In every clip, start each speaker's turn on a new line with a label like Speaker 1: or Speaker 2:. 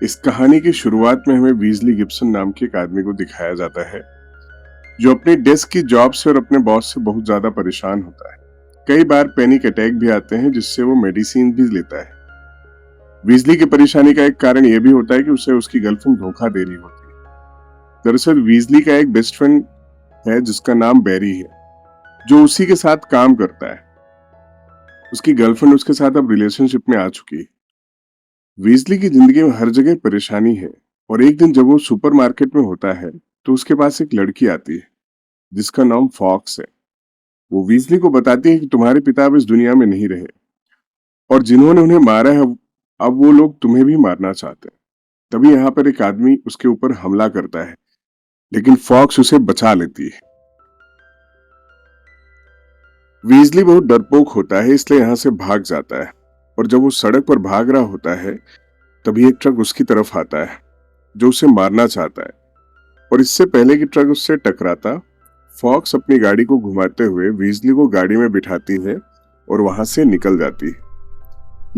Speaker 1: इस कहानी की शुरुआत में हमें वीजली गिब्सन नाम के एक आदमी को दिखाया जाता है जो अपनी डेस्क की जॉब से और अपने बॉस से बहुत ज्यादा परेशान होता है। कई बार पैनिक अटैक भी आते हैं जिससे वो मेडिसिन भी लेता है। वीजली की परेशानी का एक कारण यह भी होता है कि उसे उसकी गर्लफ्रेंड धोखा दे रही होती है। दरअसल वीजली का एक बेस्ट फ्रेंड है जिसका नाम बैरी है, जो उसी के साथ काम करता है। उसकी गर्लफ्रेंड उसके साथ अब रिलेशनशिप में आ चुकी है। वीजली की जिंदगी में हर जगह परेशानी है और एक दिन जब वो सुपरमार्केट में होता है तो उसके पास एक लड़की आती है जिसका नाम फॉक्स है। वो वीजली को बताती है कि तुम्हारे पिता अब इस दुनिया में नहीं रहे और जिन्होंने उन्हें मारा है अब वो लोग तुम्हें भी मारना चाहते हैं। तभी यहाँ पर एक आदमी उसके ऊपर हमला करता है, लेकिन फॉक्स उसे बचा लेती है। वीजली बहुत डरपोक होता है, इसलिए यहाँ से भाग जाता है और जब वो सड़क पर भाग रहा होता है तभी एक ट्रक उसकी तरफ आता है जो उसे मारना चाहता है। और इससे पहले कि ट्रक उससे टकराता, फॉक्स अपनी गाड़ी को घुमाते हुए वीजली को गाड़ी में बिठाती है और वहां से निकल जाती है।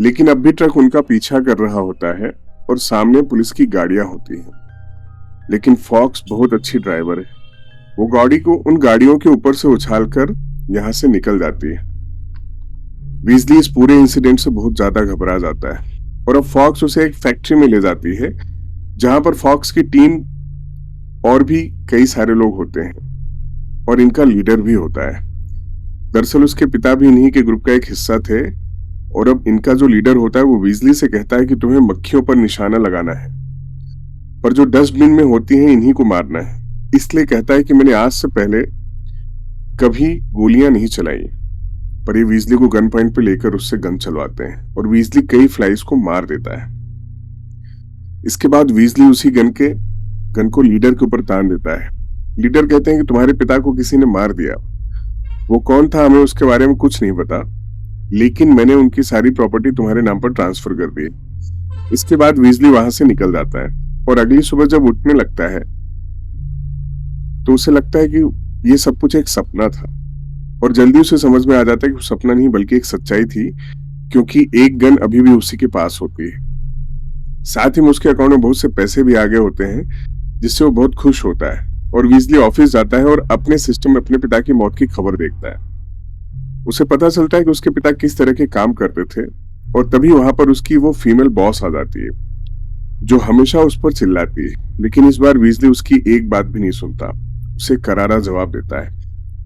Speaker 1: लेकिन अब भी ट्रक उनका पीछा कर रहा होता है और सामने पुलिस की गाड़ियां होती हैं। लेकिन फॉक्स बहुत अच्छी ड्राइवर है, वो गाड़ी को उन गाड़ियों के ऊपर से उछालकर यहां से निकल जाती है। वीजली इस पूरे इंसिडेंट से बहुत ज्यादा घबरा जाता है और अब फॉक्स उसे एक फैक्ट्री में ले जाती है जहां पर फॉक्स की टीम और भी कई सारे लोग होते हैं और इनका लीडर भी होता है। दरअसल उसके पिता भी इन्हीं के ग्रुप का एक हिस्सा थे और अब इनका जो लीडर होता है वो वीजली से कहता है कि तुम्हें मक्खियों पर निशाना लगाना है, पर जो डस्टबिन में होती हैं इन्हीं को मारना है। इसलिए कहता है कि मैंने आज से पहले कभी गोलियां नहीं चलाई, पर ये वीजली को गन पॉइंट पे लेकर उससे गन चलवाते हैं और वीजली कई फ्लाइज को मार देता है। इसके बाद वीजली उसी गन को लीडर के ऊपर तान देता है। लीडर कहते हैं कि तुम्हारे पिता को किसी ने मार दिया, वो कौन था हमें उसके बारे में कुछ नहीं पता, लेकिन मैंने उनकी सारी प्रॉपर्टी तुम्हारे नाम पर ट्रांसफर कर दी। इसके बाद वीजली वहां से निकल जाता है और अगली सुबह जब उठने लगता है तो उसे लगता है कि ये सब कुछ एक सपना था और जल्दी उसे समझ में आ जाता है कि सपना नहीं बल्कि एक सच्चाई थी, क्योंकि एक गन अभी भी उसी के पास होती है। साथ ही में उसके अकाउंट में बहुत से पैसे भी आगे होते हैं जिससे वो बहुत खुश होता है और वीजली ऑफिस जाता है और अपने सिस्टम में अपने पिता की मौत की खबर देखता है। उसे पता चलता है कि उसके पिता किस तरह के काम करते थे और तभी वहां पर उसकी वो फीमेल बॉस आ जाती है जो हमेशा उस पर चिल्लाती है। लेकिन इस बार वीजली उसकी एक बात भी नहीं सुनता, उसे करारा जवाब देता है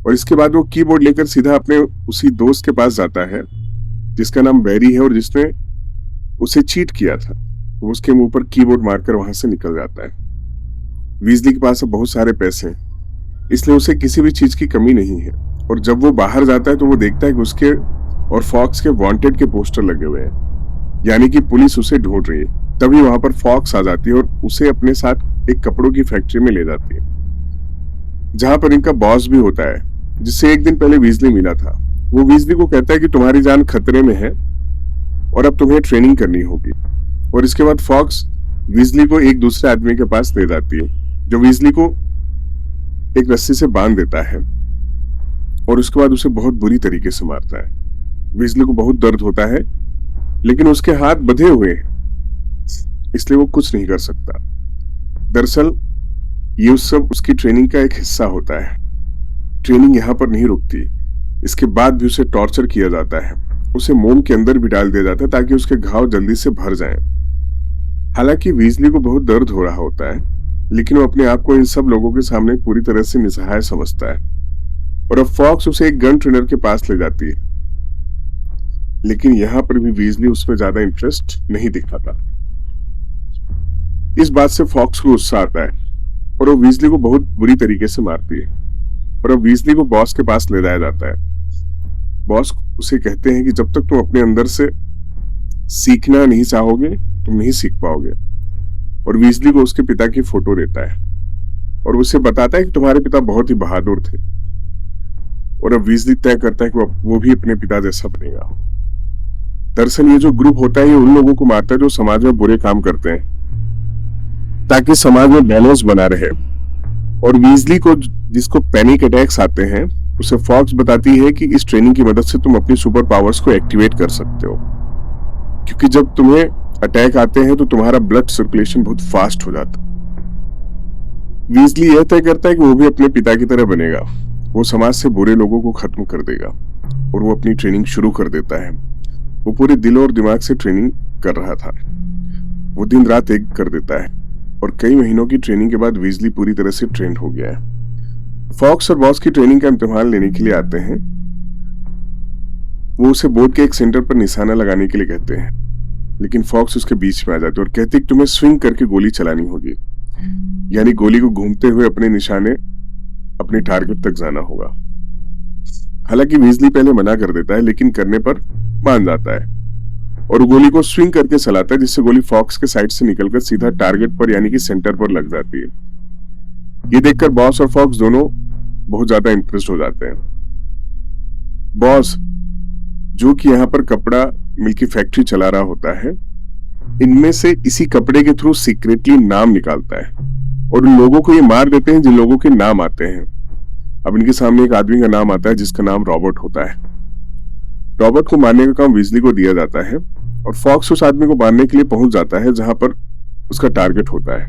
Speaker 1: और इसके बाद वो कीबोर्ड लेकर सीधा अपने उसी दोस्त के पास जाता है जिसका नाम बैरी है और जिसने उसे चीट किया था। वो उसके मुंह पर कीबोर्ड मारकर वहां से निकल जाता है। वीजली के पास अब बहुत सारे पैसे हैं, इसलिए उसे किसी भी चीज की कमी नहीं है और जब वो बाहर जाता है तो वो देखता है कि उसके और फॉक्स के वांटेड के पोस्टर लगे हुए हैं, यानी कि पुलिस उसे ढूंढ रही है। तभी वहां पर फॉक्स आ जाती है और उसे अपने साथ एक कपड़ों की फैक्ट्री में ले जाती है जहां पर इनका बॉस भी होता है जिससे एक दिन पहले वीजली मिला था। वो वीजली को कहता है कि तुम्हारी जान खतरे में है और अब तुम्हें ट्रेनिंग करनी होगी। और इसके बाद फॉक्स वीजली को एक दूसरे आदमी के पास ले जाती है जो वीजली को एक रस्सी से बांध देता है और उसके बाद उसे बहुत बुरी तरीके से मारता है। वीजली को बहुत दर्द होता है लेकिन उसके हाथ बंधे हुए हैं, इसलिए वो कुछ नहीं कर सकता। दरअसल ये सब उसकी ट्रेनिंग का एक हिस्सा होता है। ट्रेनिंग यहाँ पर नहीं रुकती, इसके बाद भी उसे टॉर्चर किया जाता है। उसे मोम के अंदर भी डाल दिया जाता है ताकि उसके घाव जल्दी से भर जाएं। हालांकि वीजली को बहुत दर्द हो रहा होता है लेकिन वो अपने आप को इन सब लोगों के सामने पूरी तरह से निसहाय समझता है और अब फॉक्स उसे एक गन ट्रेनर के पास ले जाती है, लेकिन यहां पर भी वीजली उसमें ज्यादा इंटरेस्ट नहीं दिखाता। इस बात से फॉक्स को गुस्सा आता है और वो वीजली को बहुत बुरी तरीके से मारती है और अब वीजली को बॉस के पास ले जाया जाता है। बॉस उसे कहते हैं कि जब तक तुम अपने अंदर से सीखना नहीं चाहोगे तुम नहीं सीख पाओगे, और वीजली को उसके पिता की फोटो देता है और उसे बताता है कि तुम्हारे पिता बहुत ही बहादुर थे। और अब वीजली तय करता है कि वो भी अपने पिता जैसा बनेगा। दरअसल ये जो ग्रुप होता है ये उन लोगों को मारता है जो समाज में बुरे काम करते हैं ताकि समाज में बैलेंस बना रहे। और वीजली को जिसको पैनिक अटैक्स आते हैं उसे फॉक्स बताती है कि इस ट्रेनिंग की मदद से तुम अपनी सुपर पावर्स को एक्टिवेट कर सकते हो, क्योंकि जब तुम्हें अटैक आते हैं तो तुम्हारा ब्लड सर्कुलेशन बहुत फास्ट हो जाता है। वीजली यह तय करता है कि वो भी अपने पिता की तरह बनेगा। वो समाज से बुरे लोगों को खत्म कर देगा और वो अपनी ट्रेनिंग शुरू कर देता है। वो पूरे दिल और दिमाग से ट्रेनिंग कर रहा था। वो दिन रात एक कर देता है और कई महीनों की ट्रेनिंग के बाद वीजली पूरी तरह से ट्रेंड हो गया है। फॉक्स और बॉस की ट्रेनिंग का इम्तिहान लेने के लिए आते हैं। वो उसे बोर्ड के एक सेंटर पर निशाना लगाने के लिए कहते हैं, लेकिन फॉक्स उसके बीच में आ जाते और कहते कि तुम्हें स्विंग करके गोली चलानी होगी, यानी गोली को घूमते हुए अपने निशाने अपने टारगेट तक जाना होगा। हालांकि वीजली पहले मना कर देता है, लेकिन करने पर मान जाता है और गोली को स्विंग करके चलाता है, जिससे गोली फॉक्स के साइड से निकलकर सीधा टारगेट पर यानी कि सेंटर पर लग जाती है। ये देखकर बॉस और फॉक्स दोनों बहुत ज्यादा इंप्रेस्ड हो जाते हैं। बॉस, जो कि यहाँ पर कपड़ा मिल की फैक्ट्री चला रहा होता है, इनमें से इसी कपड़े के थ्रू सीक्रेटली नाम निकालता है और उन लोगों को ये मार देते हैं जिन लोगों के नाम आते हैं। अब इनके सामने एक आदमी का नाम आता है जिसका नाम रॉबर्ट होता है। रॉबर्ट को मारने का काम वीजली को दिया जाता है और फॉक्स उस आदमी को मारने के लिए पहुंच जाता है जहां पर उसका टारगेट होता है।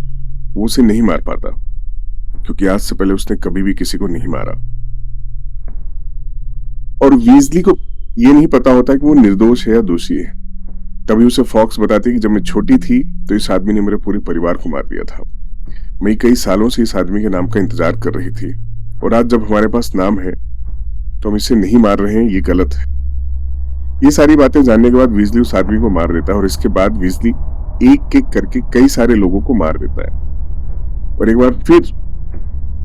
Speaker 1: वो उसे नहीं मार पाता क्योंकि आज से पहले उसने कभी भी किसी को नहीं मारा और वीजली को ये नहीं पता होता कि वो निर्दोष है या दोषी है। तभी उसे फॉक्स बताती है कि जब मैं छोटी थी तो इस आदमी ने मेरे पूरे परिवार को मार दिया था। मैं कई सालों से इस आदमी के नाम का इंतजार कर रही थी और आज जब हमारे पास नाम है तो हम इसे नहीं मार रहे हैं, ये गलत है। ये सारी बातें जानने के बाद वीजली उस आदमी को मार देता है और इसके बाद वीजली एक एक करके कई सारे लोगों को मार देता है और एक बार फिर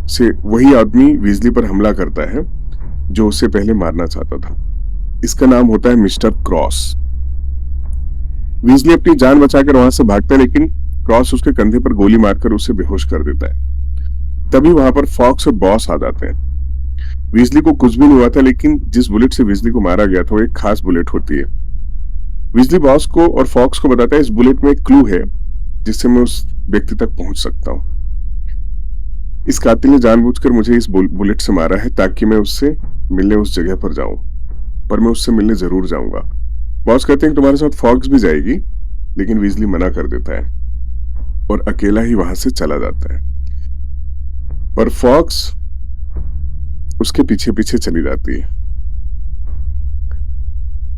Speaker 1: से वही आदमी वीजली पर हमला करता है जो उससे पहले मारना चाहता था। इसका नाम होता है मिस्टर क्रॉस। वीजली अपनी जान बचाकर वहां से भागता है, लेकिन क्रॉस उसके कंधे पर गोली मारकर उसे बेहोश कर देता है। तभी वहां पर फॉक्स और बॉस आ जाते हैं। वीजली को कुछ भी नहीं हुआ था, लेकिन जिस बुलेट से वीजली को मारा गया था वो एक खास बुलेट होती है। वीजली बॉस को और फॉक्स को बताता है इस बुलेट में एक क्लू है जिससे मैं उस व्यक्ति तक पहुंच सकता हूं। इस कातिल ने जानबूझकर मुझे इस बुलेट से मारा है ताकि मैं उससे मिलने उस जगह पर जाऊं, पर मैं उससे मिलने जरूर जाऊंगा। बॉस कहते हैं कि तुम्हारे साथ फॉक्स भी जाएगी, लेकिन वीजली मना कर देता है और अकेला ही वहां से चला जाता है। पर फॉक्स उसके पीछे पीछे चली जाती है।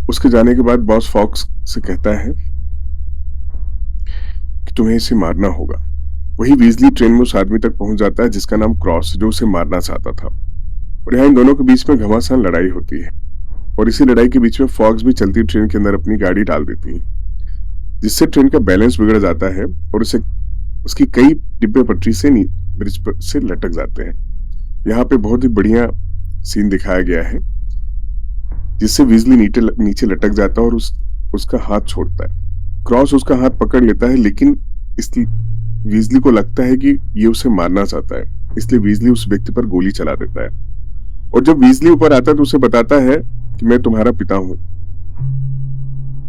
Speaker 1: उसके जाने के बाद बॉस फॉक्स से कहता है कि तुम्हें इसे मारना होगा। वही वीजली ट्रेन में उस आदमी तक पहुंच जाता है जिसका नाम क्रॉस, जो उसे मारना चाहता था और यहाँ इन दोनों के बीच में घमासान लड़ाई होती है और इसी लड़ाई के बीच में फॉक्स भी चलती ट्रेन के अंदर अपनी गाड़ी डाल देती है, जिससे ट्रेन का बैलेंस बिगड़ जाता है और उसे उसकी कई डिब्बे पटरी से ब्रिज पर से लटक जाते हैं। यहाँ पे बहुत ही बढ़िया सीन दिखाया गया है जिससे वीजली नीचे लटक जाता है और उसका हाथ छोड़ता है। क्रॉस उसका हाथ पकड़ लेता है, लेकिन इसलिए वीजली को लगता है कि ये उसे मारना चाहता है, इसलिए वीजली उस व्यक्ति पर गोली चला देता है और जब वीजली ऊपर आता है तो उसे बताता है कि मैं तुम्हारा पिता हूं।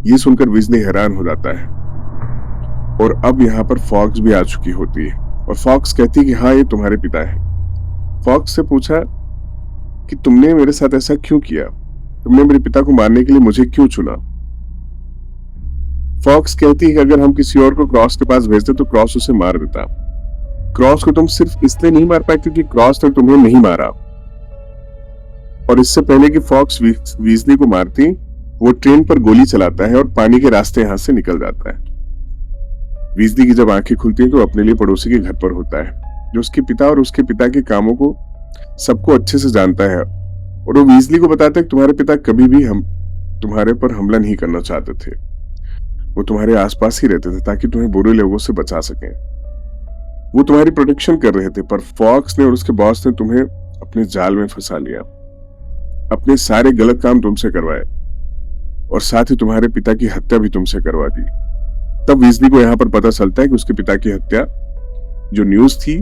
Speaker 1: ये सुनकर वीजली हैरान हो जाता है और अब यहाँ पर फॉक्स भी आ चुकी होती है और फॉक्स कहती है कि हाँ, ये तुम्हारे पिता है। फॉक्स से पूछा कि तुमने मेरे साथ ऐसा क्यों किया, तुमने मेरे पिता को मारने के लिए मुझे क्यों चुना। फॉक्स कहती है कि अगर हम किसी और को क्रॉस के पास भेजते तो क्रॉस उसे मार देता। क्रॉस को तुम सिर्फ इसलिए नहीं मार पाए क्योंकि क्रॉस ने तुम्हें नहीं मारा, और इससे पहले कि फॉक्स वीजली को मारती वो ट्रेन पर गोली चलाता है और पानी के रास्ते यहां से निकल जाता है। वीजली की जब आंखें खुलती हैं तो अपने लिए पड़ोसी के घर पर होता है जो उसके पिता और उसके पिता के कामों को सबको अच्छे से जानता है और वो वीजली को बताता है कि तुम्हारे पिता कभी भी तुम्हारे पर हमला नहीं करना चाहते थे। वो तुम्हारे आसपास ही रहते थे ताकि तुम्हें बुरे लोगों से बचा सकें। वो तुम्हारी प्रोटेक्शन कर रहे थे, पर फॉक्स ने और उसके बॉस ने तुम्हें अपने जाल में फंसा लिया, अपने सारे गलत काम तुमसे करवाए और साथ ही तुम्हारे पिता की हत्या भी तुमसे करवा दी। तब वीजली को यहाँ पर पता चलता है कि उसके पिता की हत्या जो न्यूज थी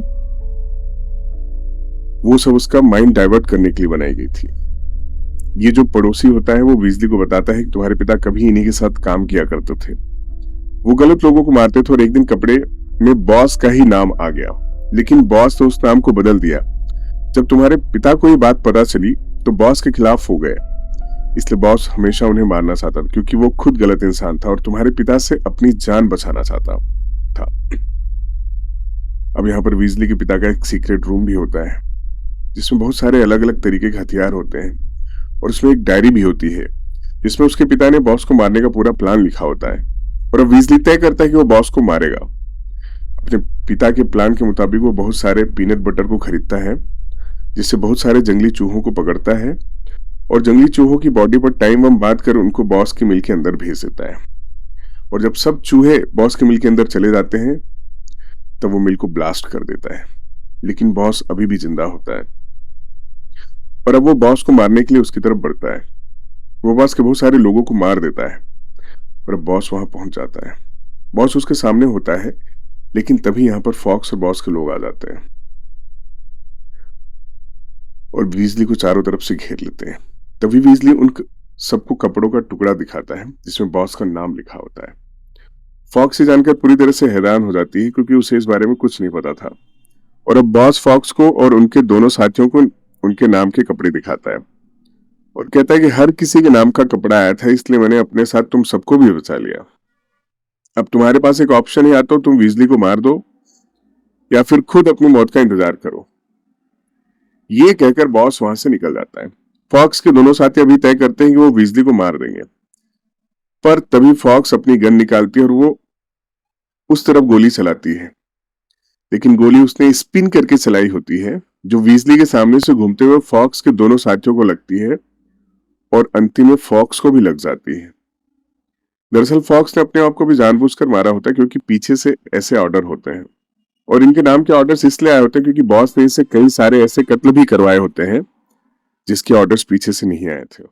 Speaker 1: वो सब उसका माइंड डाइवर्ट करने के लिए बनाई गई थी। ये जो पड़ोसी होता है वो वीजली को बताता है कि तुम्हारे पिता कभी इन्हीं के साथ काम किया करते थे, वो गलत लोगों को मारते थे और एक दिन कपड़े में बॉस का ही नाम आ गया, लेकिन बॉस ने उस नाम को बदल दिया। जब तुम्हारे पिता को ये बात पता चली तो बॉस के खिलाफ हो गए। इसलिए बॉस हमेशा उन्हें मारना चाहता था क्योंकि वो खुद गलत इंसान था और तुम्हारे पिता से अपनी जान बचाना चाहता था। अब यहाँ पर वीजली के पिता का एक सीक्रेट रूम भी होता है जिसमें बहुत सारे अलग अलग तरीके के हथियार होते हैं और उसमें एक डायरी भी होती है जिसमें उसके पिता ने बॉस को मारने का पूरा प्लान लिखा होता है। और अब वीजली तय करता है कि वो बॉस को मारेगा। अपने पिता के प्लान के मुताबिक वो बहुत सारे पीनट बटर को खरीदता है जिससे बहुत सारे जंगली चूहों को पकड़ता है और जंगली चूहों की बॉडी पर टाइम बम बांध कर उनको बॉस की मिल के अंदर भेज देता है। और जब सब चूहे बॉस की मिल के अंदर चले जाते हैं तब वो मिल को ब्लास्ट कर देता है, लेकिन बॉस अभी भी जिंदा होता है और अब वो बॉस को मारने के लिए उसकी तरफ बढ़ता है। वो बॉस के बहुत सारे लोगों को मार देता है और अब बॉस वहां पहुंच जाता है। बॉस उसके सामने होता है, लेकिन तभी यहां पर फॉक्स और बॉस के लोग आ जाते हैं और वीजली को चारों तरफ से घेर लेते हैं। तभी वीजली उन सबको कपड़ों का टुकड़ा दिखाता है जिसमें बॉस का नाम लिखा होता है। फॉक्स ये जानकर पूरी तरह से हैरान हो जाती है क्योंकि उसे इस बारे में कुछ नहीं पता था। और अब बॉस फॉक्स को और उनके दोनों साथियों को उनके नाम के कपड़े दिखाता है और कहता है कि हर किसी के नाम का कपड़ा आया था, इसलिए मैंने अपने साथ तुम सबको भी बचा लिया। अब तुम्हारे पास एक ऑप्शन है, या तो तुम वीजली को मार दो या फिर खुद अपनी मौत का इंतजार करो। ये कहकर बॉस वहां से निकल जाता है। फॉक्स के दोनों साथी अभी तय करते हैं कि वो वीजली को मार देंगे, पर तभी फॉक्स अपनी गन निकालती है और वो उस तरफ गोली चलाती है, लेकिन गोली उसने स्पिन करके चलाई होती है जो वीजली के सामने से घूमते हुए फॉक्स के दोनों साथियों को लगती है और अंतिम में फॉक्स को भी लग जाती है। दरअसल फॉक्स ने अपने आप को भी जानबूझकर मारा होता है क्योंकि पीछे से ऐसे ऑर्डर होते हैं और इनके नाम के ऑर्डर्स इसलिए आए होते हैं क्योंकि बॉस ने इसे कई सारे ऐसे कत्ल भी करवाए होते हैं जिसके ऑर्डर्स पीछे से नहीं आए थे।